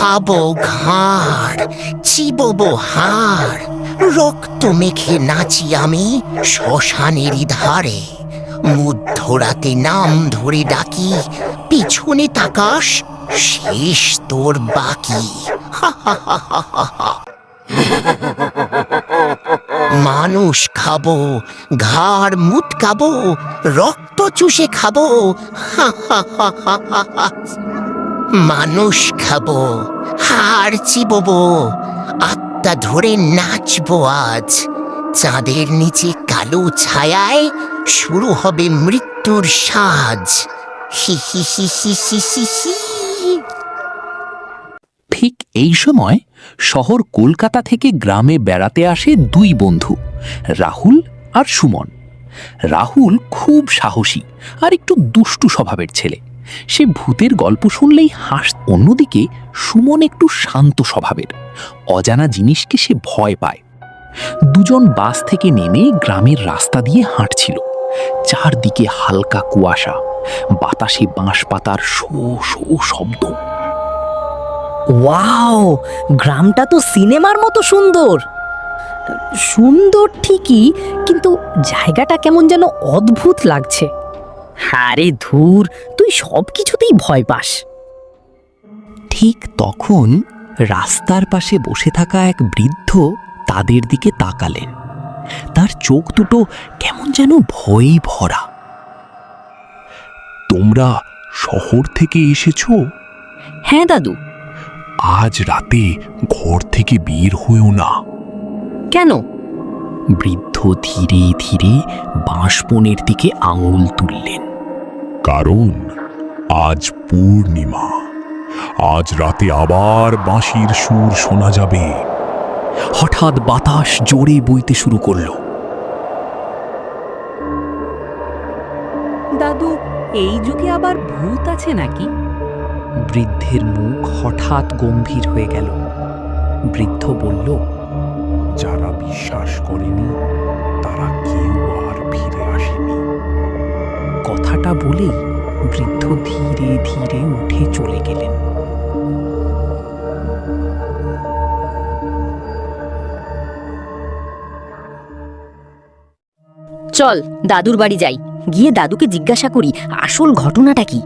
খাবো ঘাড়, চিবোবো হাড়, রক্ত মেখে নাচি আমি শ্মশানেরই ধারে। মধ্যরাতে নাম ধরে ডাকি, পিছনে তাকাস, শেষ তোর বাকি। মানুষ খাবো, ঘাড় মুটকাবো, রক্ত চুষে খাবো। মানুষ খাবো, হাড় চিবোবো, আত্মা ধরে নাচবো আজ। চাঁদের নিচে কালো ছায়ায় শুরু হবে মৃত্যুর সাজ। হি হি হি হি হি হি হি। ঠিক এই সময় শহর কলকাতা থেকে গ্রামে বেড়াতে আসে দুই বন্ধু, রাহুল আর সুমন। রাহুল খুব সাহসী আর একটু দুষ্টু স্বভাবের ছেলে। সে ভূতের গল্প শুনলেই অন্যদিকে সুমন একটু শান্ত স্বভাবের, অজানা জিনিসকে সে ভয় পায়। দুজন বাস থেকে নেমে গ্রামের রাস্তা দিয়ে হাঁটছিল। চারদিকে হালকা কুয়াশা, বাতাসে বাঁশ পাতার শো শো শব্দ। ওয়াও, গ্রামটা তো সিনেমার মতো সুন্দর। সুন্দর ঠিকই, কিন্তু জায়গাটা কেমন যেন অদ্ভুত লাগছে। আরে ধুর, তুই সব কিছুতেই ভয় পাস। ঠিক তখন রাস্তার পাশে বসে থাকা এক বৃদ্ধ তাদের দিকে তাকালেন। তার চোখ দুটো কেমন যেন ভয়ে ভরা। তোমরা শহর থেকে এসেছো? হ্যাঁ দাদু। আজ রাতে ঘর থেকে বের হয়েও না। কেন? বৃদ্ধ ধীরে ধীরে বাঁশবনের দিকে আঙুল তুললেন। কারণ আজ পূর্ণিমা। আজ রাতে আবার বাঁশির সুর শোনা যাবে। হঠাৎ বাতাস জোরে বইতে শুরু করলো। দাদু, এই যুগে আবার ভূত আছে নাকি? বৃদ্ধের মুখ হঠাৎ গম্ভীর হয়ে গেল। বৃদ্ধ বলল, যারা বিশ্বাস করেনি তারা কেউ আর ফিরে আসেনি। কথাটা বলেই বৃদ্ধ ধীরে ধীরে উঠে চলে গেলেন। চল দাদুর বাড়ি যাই, গিয়ে দাদুকে জিজ্ঞাসা করি আসল ঘটনাটা কি।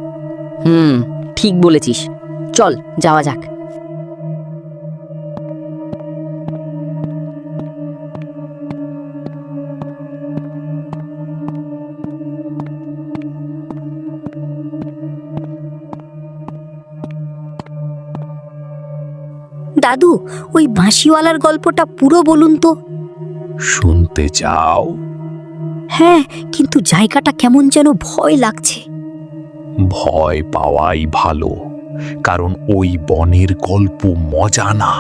ঠিক বলেছিস, চল যাওয়া যাক। দাদু, ওই বাঁশিওয়ালার গল্পটা পুরো বলুন তো। শুনতে চাও? হ্যাঁ, কিন্তু জায়গাটা কেমন যেন ভয় লাগছে। ভয় পাওয়াই ভালো, কারণ ওই বনের গল্প মজা না।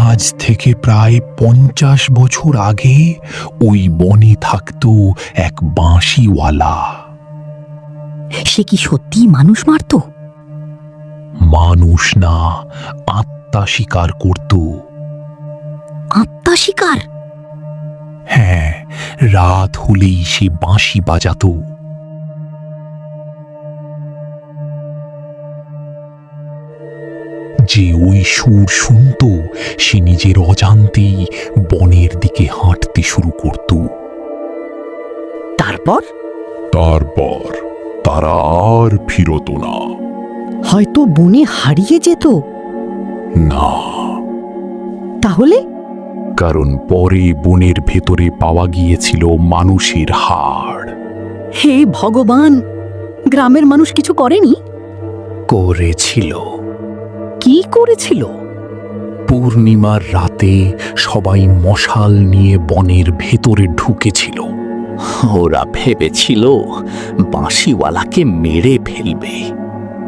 আজ থেকে প্রায় 50 বছর আগে ওই বনে থাকতো এক বাঁশিওয়ালা। সে কি সত্যি মানুষ মারতো? মানুষ না, আত্মা শিকার করত। আত্মা শিকার? হ্যাঁ, রাত হলেই সে বাঁশি বাজাতো। যে ওই সুর শুনত সে নিজের অজান্তেই বনের দিকে হাঁটতে শুরু করত। তারপর তারা আর ফিরত না। হয়তো বনে হারিয়ে যেত। না, তাহলে? কারণ পরে বনের ভেতরে পাওয়া গিয়েছিল মানুষের হাড়। হে ভগবান, গ্রামের মানুষ কিছু করেনি? করেছিল। কি করেছিল? পূর্ণিমার রাতে সবাই মশাল নিয়ে বনের ভেতরে ঢুকেছিল। ওরা ভেবেছিল বাঁশিওয়ালাকে মেরে ফেলবে।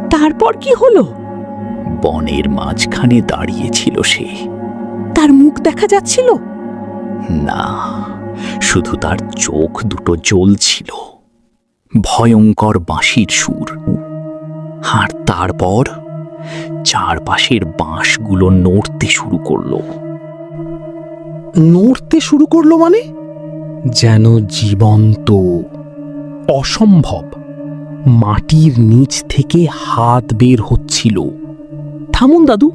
তারপর কি হলো? বনের মাঝখানে দাঁড়িয়েছিল সে। তার মুখ দেখা যাচ্ছিল? না, শুধু তার চোখ দুটো জ্বলছিল। ভয়ঙ্কর বাঁশির সুর। আর তারপর চারপাশের বাঁশগুলো নড়তে শুরু করলো। নড়তে শুরু করলো মানে? যেন জীবন্ত, অসম্ভব। মাটির নিচ থেকে হাত বের হচ্ছিল। থামুন দাদু।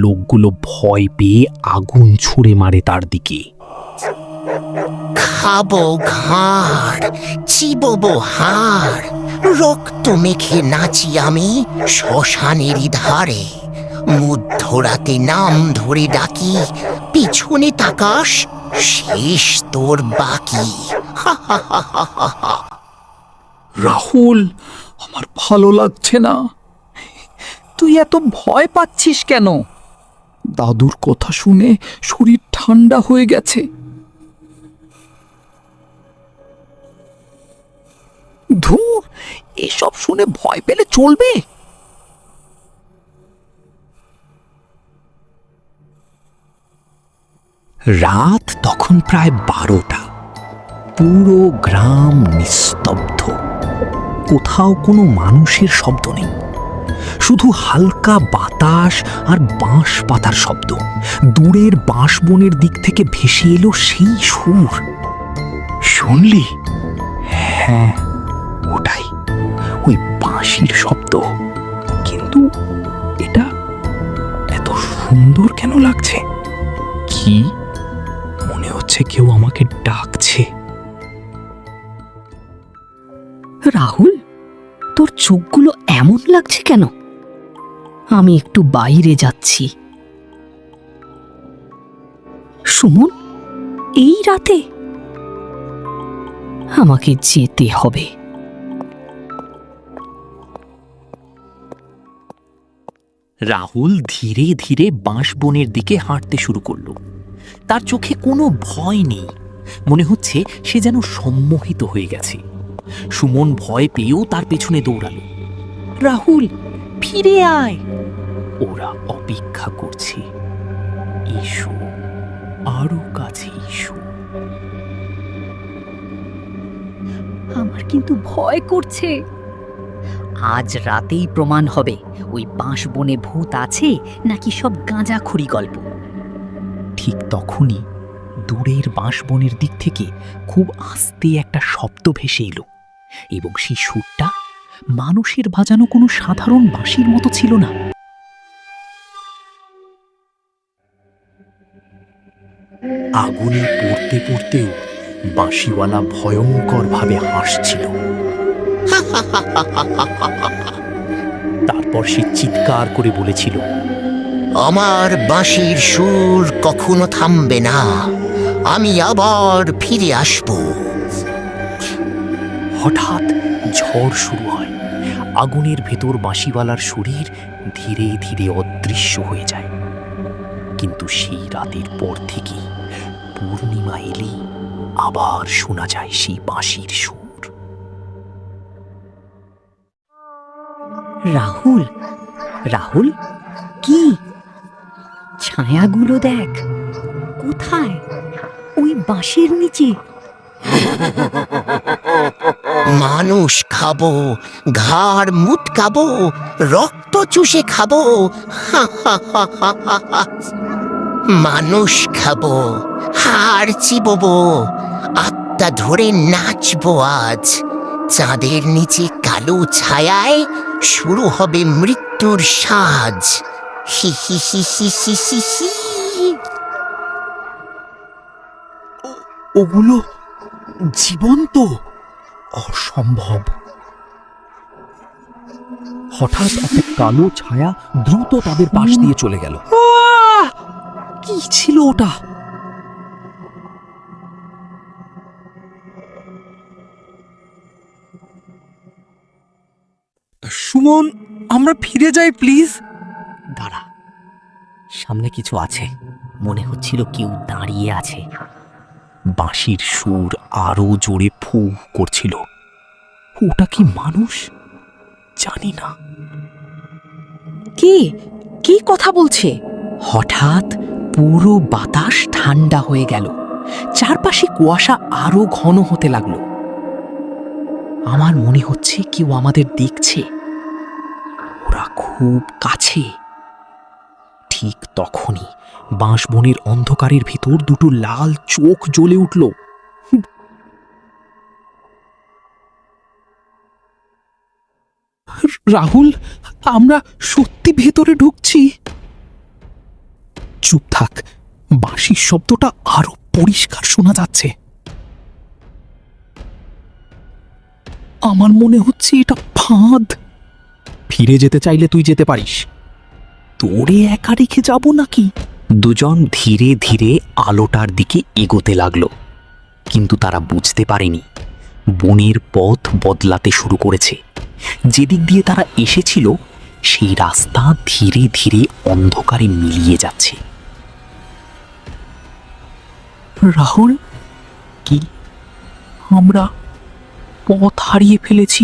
লোকগুলো ভয় পেয়ে আগুন ছুঁড়ে মারে তার দিকে। খাবো ঘাড়, চিবোবো হাড়, রক্ত মেখে নাচি আমি শ্মশানেরই ধারে। মধ্যরাতে নাম ধরে ডাকি, পিছনে তাকাস, শেষ তোর বাকি। রাহুল, আমার ভালো লাগছে না। তুই এত ভয় পাচ্ছিস কেন? দাদুর কথা শুনে শরীর ঠান্ডা হয়ে গেছে। ধুর, এসব শুনে ভয় পেলে চলবে? রাত তখন প্রায় 12টা। পুরো গ্রাম নিস্তব্ধ। কোথাও কোনো মানুষের শব্দ নেই, শুধু হালকা বাতাস আর বাঁশ পাতার শব্দ। দূরের বাঁশবনের দিক থেকে ভেসে এলো সেই সুর। শুনলি? হ্যাঁ, ওটাই, ওই বাঁশির শব্দ। কিন্তু এটা এত সুন্দর কেন লাগছে? কি মনে হচ্ছে কেউ আমাকে ডাকছে। রাহুল, তোর চোখগুলো এমন লাগছে কেন? আমি একটু বাইরে যাচ্ছি। সুমন, এই রাতে? আমাকে যেতে হবে। রাহুল ধীরে ধীরে বাঁশবনের দিকে হাঁটতে শুরু করলো। তার চোখে কোনো ভয় নেই, মনে হচ্ছে সে যেন সম্মোহিত হয়ে গেছে। সুমন ভয় পেয়েও তার পেছনে দৌড়ালো। রাহুল, ফিরে আয়, ওরা অপেক্ষা করছে। এসো, আরো কাছে এসো। আমার কিন্তু ভয় করছে। আজ রাতেই প্রমাণ হবে ওই বাঁশ বনে ভূত আছে নাকি সব গাঁজাখড়ি গল্প। ঠিক তখনই দূরের বাঁশবনের দিক থেকে খুব আস্তে একটা শব্দ ভেসে এলো, এবং সেই সুরটা মানুষের বাজানো কোনো সাধারণ বাঁশির মতো ছিল না। আগুনে পড়তে পড়তেও বাঁশিওয়ালা ভয়ঙ্কর ভাবে হাসছিল। তারপর সে চিৎকার করে বলেছিল, আমার বাঁশির সুর কখনো থামবে না, আমি আবার ফিরে আসবো। হঠাৎ ঝড় শুরু হয়। আগুনের ভেতর বাঁশিওয়ালার শরীর ধীরে ধীরে অদৃশ্য হয়ে যায়। কিন্তু সেই রাতের পর থেকে পূর্ণিমা এলেই আবার শোনা যায় সেই বাঁশির সুর। রাহুল, রাহুল, কি? ছায়াগুলো দেখ। কোথায়? ওই বাঁশের নিচে। মানুষ খাবো, ঘাড় মুটকাবো, রক্ত চুষে খাবো। মানুষ খাবো, হাড় চিবোবো, আত্মা ধরে নাচবো আজ। চাঁদের নিচে কালো ছায়ায় শুরু হবে মৃত্যুর সাজ। হি হি হি হি হি হি হি। ওগুলো জীবন্ত? অসম্ভব। হঠাৎ একটা কালো ছায়া দ্রুত তাদের পাশ দিয়ে চলে গেল। কি ছিল ওটা? সুমন, আমরা ফিরে যাই প্লিজ। দাঁড়া, সামনে কিছু আছে। মনে হচ্ছিল কেউ দাঁড়িয়ে আছে। বাঁশির সুর আরো জোরে ফু করছিল। ওটা কি মানুষ? জানি না। কে? কি কথা বলছে? হঠাৎ পুরো বাতাস ঠান্ডা হয়ে গেল। চারপাশে কুয়াশা আরো ঘন হতে লাগলো। আমার মনে হচ্ছে কেউ আমাদের দেখছে। ওরা খুব কাছে। ঠিক তখনই বাঁশবনের অন্ধকারের ভিতর দুটো লাল চোখ জ্বলে উঠল। রাহুল, আমরা সত্যি ভেতরে ঢুকছি। চুপ থাক, বাঁশির শব্দটা আরো পরিষ্কার শোনা যাচ্ছে। আমার মনে হচ্ছে এটা ফাঁদ। ফিরে যেতে চাইলে তুই যেতে পারিস, তোরে একা রেখে যাব নাকি? দুজন ধীরে ধীরে আলোটার দিকে এগোতে লাগলো, কিন্তু তারা বুঝতে পারেনি বনের পথ বদলাতে শুরু করেছে। যেদিক দিয়ে তারা এসেছিল সেই রাস্তা ধীরে ধীরে অন্ধকারে মিলিয়ে যাচ্ছে। রাহুল, কি? আমরা পথ হারিয়ে ফেলেছি।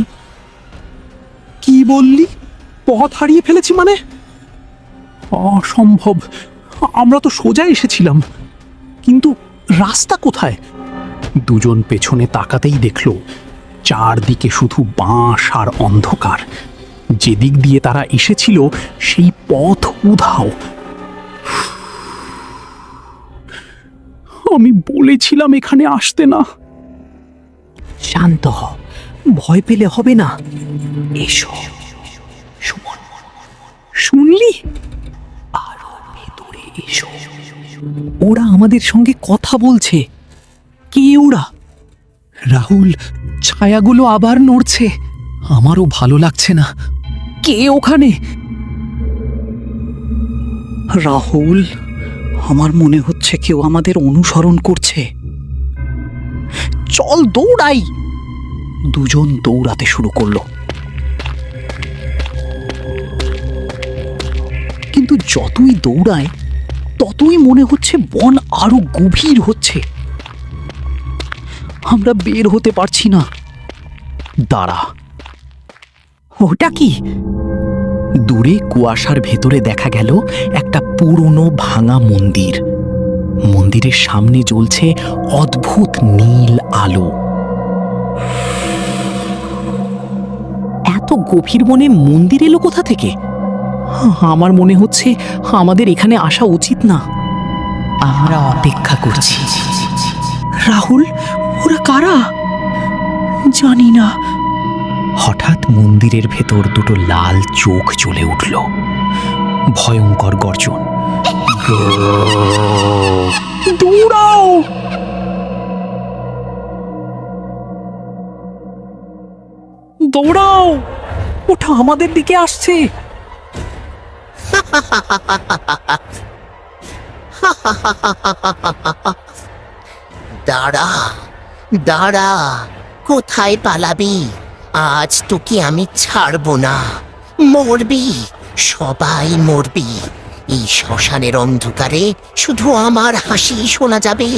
কি বললি? পথ হারিয়ে ফেলেছি মানে? অসম্ভব, আমরা তো সোজা এসেছিলাম, কিন্তু রাস্তা কোথায়? দুজন পেছনে তাকাতেই দেখল চারদিকে শুধু বাঁশ আর অন্ধকার। যেদিক দিয়ে তারা এসেছিল সেই পথ উধাও। আমি বলেছিলাম এখানে আসতে না। শান্ত হ, ভয় পেলে হবে না। এসো সুমন, শুনলি? আরো ভেতরে এসো। ওরা আমাদের সঙ্গে কথা বলছে। কে ওরা? রাহুল, ছায়াগুলো আবার নড়ছে। আমারও ভালো লাগছে না। কে ওখানে? রাহুল, আমার মনে হচ্ছে কেউ আমাদের অনুসরণ করছে। চল দৌড়াই। দুজন দৌড়াতে শুরু করলো, কিন্তু যতই দৌড়ায় ততই মনে হচ্ছে বন আরো গভীর হচ্ছে। আমরা বের হতে পারছি না। দাঁড়া! ওটা কি? দূরে কুয়াশার ভেতরে দেখা গেল একটা পুরনো ভাঙা মন্দির। মন্দিরের সামনে জ্বলছে অদ্ভুত নীল আলো। এত গভীর বনে মন্দির এলো কোথা থেকে? আমার মনে হচ্ছে আমাদের এখানে আসা উচিত না। আমরা অপেক্ষা করছি। রাহুল, ওরা কারা? জানি না। হঠাৎ মন্দিরের ভেতর দুটো লাল চোখ জ্বলে উঠল। ভয়ঙ্কর গর্জন। দৌড়াও! দৌড়াও! ওটা আমাদের দিকে আসছে। দাঁড়া দাঁড়া, কোথায় পালাবি? আজ তোকে আমি ছাড়বো না। মরবি, সবাই মরবি। এই শ্মশানের অন্ধকারে শুধু আমার হাসি শোনা যাবে।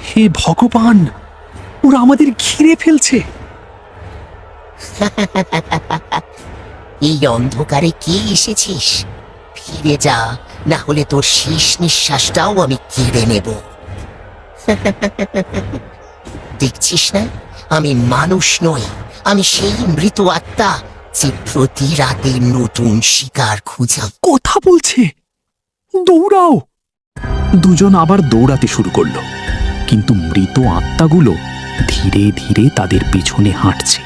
হে ভগবান, ওরা আমাদের ঘিরে ফেলছে। এই অন্ধকারে কি এসেছিস? ফিরে যা, না হলে তোর শেষ নিঃশ্বাসটাও আমি কেড়ে নেব। দেখছিস না, আমি মানুষ নই, আমি সেই মৃত আত্মা যে প্রতি রাতে নতুন শিকার খুঁজে। কথা বলছে। দৌড়াও! দুজন আবার দৌড়াতে শুরু করলো, কিন্তু মৃত আত্মাগুলো ধীরে ধীরে তাদের পেছনে হাঁটছে।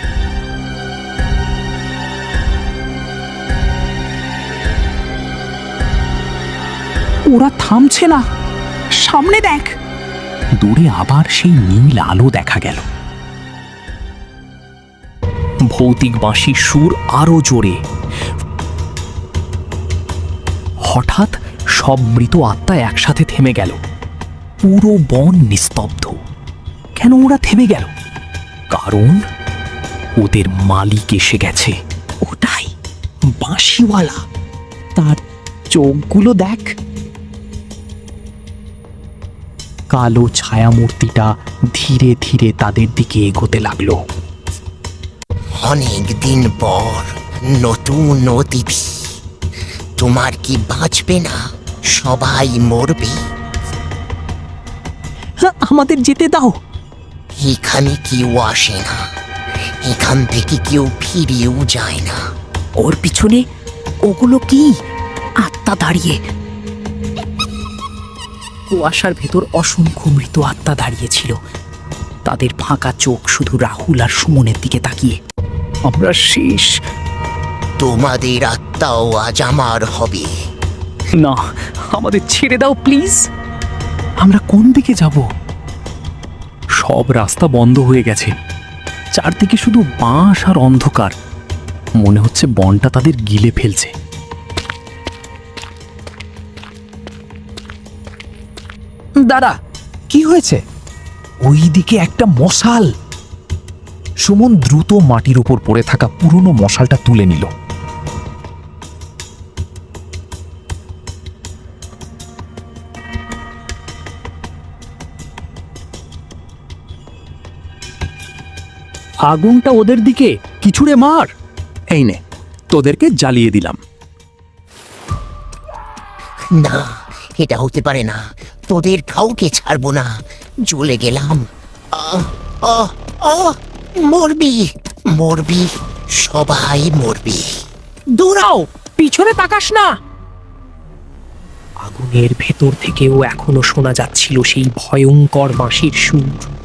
ওরা থামছে না। সামনে দেখ। দূরে আবার সেই নীল আলো দেখা গেল। ভৌতিক বাঁশির সুর আরো জোরে। হঠাৎ সব মৃত আত্মা একসাথে থেমে গেল। পুরো বন নিস্তব্ধ। কেন ওরা থেমে গেল? কারণ ওদের মালিক এসে গেছে। ওটাই বাঁশিওয়ালা। তার চোখগুলো দেখ। কালো ছায়ামূর্তিটা ধীরে ধীরে তাদের দিকে এগোতে লাগলো। অনেক দিন পর নতুন অতিথি। তোমার কি বাঁচবে না? সবাই মরবে। আমাদের যেতে দাও। এখানে কেউ আসে না, এখান থেকে কেউ ফিরেও যায় না। ওর পিছনে ওগুলো কি? আত্মা দাঁড়িয়ে। কুয়াশার ভেতর অসংখ্য মৃত আত্মা দাঁড়িয়েছিল। তাদের ফাঁকা চোখ শুধু রাহুল আর সুমনের দিকে তাকিয়ে। আমরা শেষ। তোমাদের আত্মাও আজ আমার হবে। না, আমাদের ছেড়ে দাও প্লিজ। আমরা কোন দিকে যাব? সব রাস্তা বন্ধ হয়ে গেছে, চারদিকে শুধু বাঁশ আর অন্ধকার। মনে হচ্ছে বনটা তাদের গিলে ফেলছে। দাদা, কি হয়েছে? ওইদিকে একটা মশাল। সুমন দ্রুত মাটির উপর পড়ে থাকা পুরনো মশালটা তুলে নিল। আগুনটা ওদের দিকে, কিছুরে মার। এই নে, তোদেরকে জ্বালিয়ে দিলাম। না, এটা হতে পারে না। তোদের কাউকে ছাড়বো না। জ্বলে গেলাম। আহ, আহ, আহ, মরবি, মরবি, সবাই মরবি। দৌড়াও, পিছনে তাকাস না। আগুনের ভেতর থেকেও এখনো শোনা যাচ্ছিল সেই ভয়ঙ্কর বাঁশির সুর।